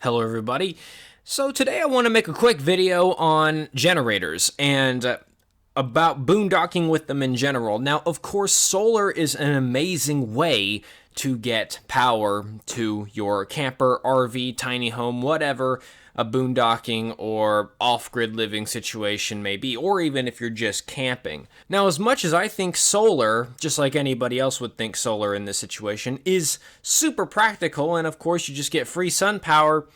Hello everybody. So today I want to make a quick video on generators and about boondocking with them in general. Now, of course, solar is an amazing way to get power to your camper, RV, tiny home, whatever a boondocking or off-grid living situation may be, or even if you're just camping. Now, as much as I think solar, just like anybody else would think solar in this situation, is super practical, and of course you just get free sun power,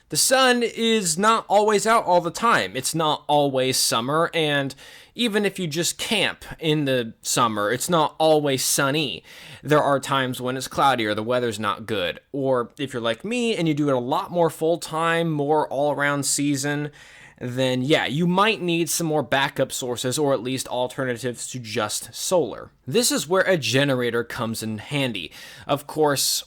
the sun is not always out all the time. It's not always summer, and even if you just camp in the summer, it's not always sunny. There are times when it's cloudy or the weather's not good. Or if you're like me and you do it a lot more full-time, more all-around season, then yeah, you might need some more backup sources or at least alternatives to just solar. This is where a generator comes in handy. Of course,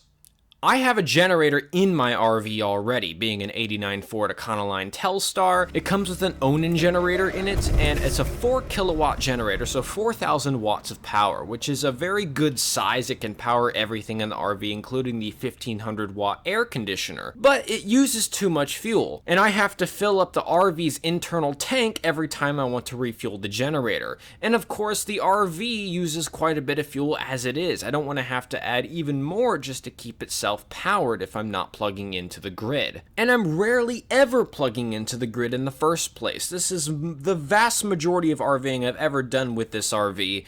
I have a generator in my RV already, being an '89 Ford Econoline Telstar. It comes with an Onan generator in it, and it's a 4 kilowatt generator, so 4,000 watts of power, which is a very good size. It can power everything in the RV, including the 1,500 watt air conditioner. But it uses too much fuel, and I have to fill up the RV's internal tank every time I want to refuel the generator. And of course, the RV uses quite a bit of fuel as it is. I don't want to have to add even more just to keep itself powered if I'm not plugging into the grid. And I'm rarely ever plugging into the grid in the first place. This is the vast majority of RVing I've ever done with this RV,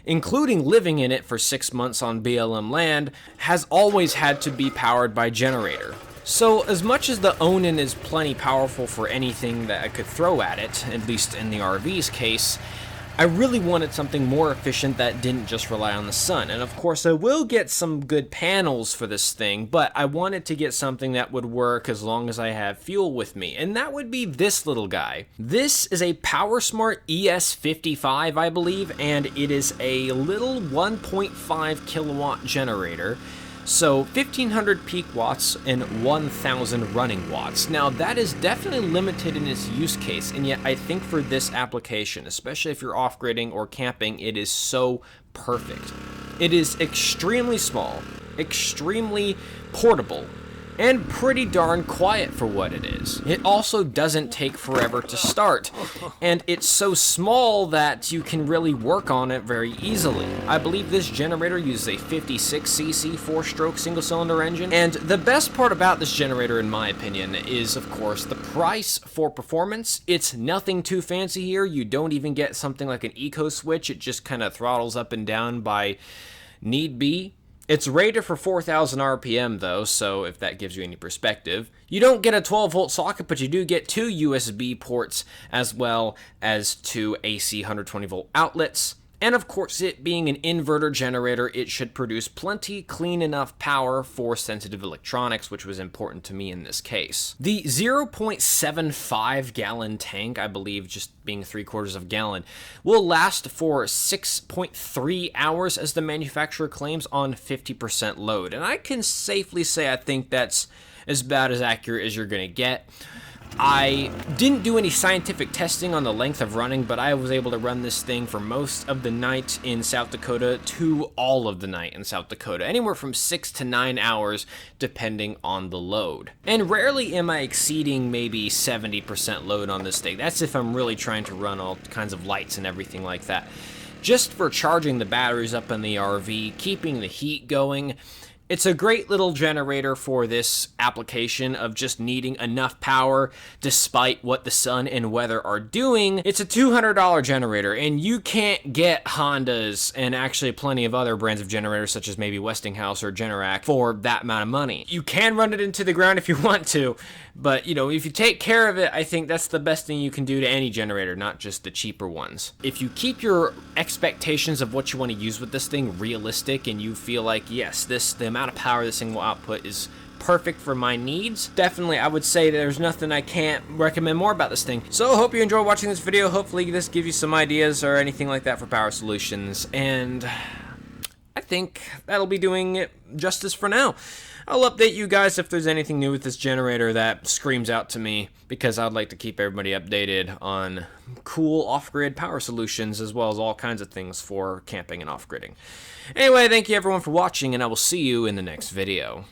including living in it for 6 months on BLM land, has always had to be powered by generator. So as much as the Onan is plenty powerful for anything that I could throw at it, at least in the RV's case, I really wanted something more efficient that didn't just rely on the sun. And of course, I will get some good panels for this thing, but I wanted to get something that would work as long as I have fuel with me. And that would be this little guy. This is a Powersmart PS55, I believe, and it is a little 1.5 kilowatt generator. So 1,500 peak watts and 1,000 running watts. Now that is definitely limited in its use case, and yet I think for this application, especially if you're off-gridding or camping, it is so perfect. It is extremely small, extremely portable, and pretty darn quiet for what it is. It also doesn't take forever to start, and it's so small that you can really work on it very easily. I believe this generator uses a 56cc 4-stroke single-cylinder engine, and the best part about this generator, in my opinion, is of course the price for performance. It's nothing too fancy here. You don't even get something like an eco switch. It just kind of throttles up and down by need be. It's rated for 4,000 RPM though, so if that gives you any perspective. You don't get a 12-volt socket, but you do get 2 USB ports as well as 2 AC 120-volt outlets. And of course, it being an inverter generator, it should produce plenty clean enough power for sensitive electronics, which was important to me in this case. The 0.75 gallon tank, I believe just being 3/4 of a gallon, will last for 6.3 hours as the manufacturer claims on 50% load. And I can safely say I think that's about as accurate as you're gonna get. I didn't do any scientific testing on the length of running, but I was able to run this thing for most of the night in South Dakota to all of the night in South Dakota, anywhere from 6 to 9 hours depending on the load. And rarely am I exceeding maybe 70% load on this thing. That's if I'm really trying to run all kinds of lights and everything like that. Just for charging the batteries up in the RV, keeping the heat going. It's a great little generator for this application of just needing enough power despite what the sun and weather are doing. It's a $200 generator, and you can't get Hondas and actually plenty of other brands of generators such as maybe Westinghouse or Generac for that amount of money. You can run it into the ground if you want to, but you know, if you take care of it, I think that's the best thing you can do to any generator, not just the cheaper ones. If you keep your expectations of what you want to use with this thing realistic and you feel like, yes, the amount of power this thing will output is perfect for my needs, definitely I would say there's nothing I can't recommend more about this thing. So I hope you enjoy watching this video. Hopefully this gives you some ideas or anything like that for power solutions, and I think that'll be doing it justice for now. I'll update you guys if there's anything new with this generator that screams out to me, because I'd like to keep everybody updated on cool off-grid power solutions as well as all kinds of things for camping and off-gridding. Anyway, thank you everyone for watching, and I will see you in the next video.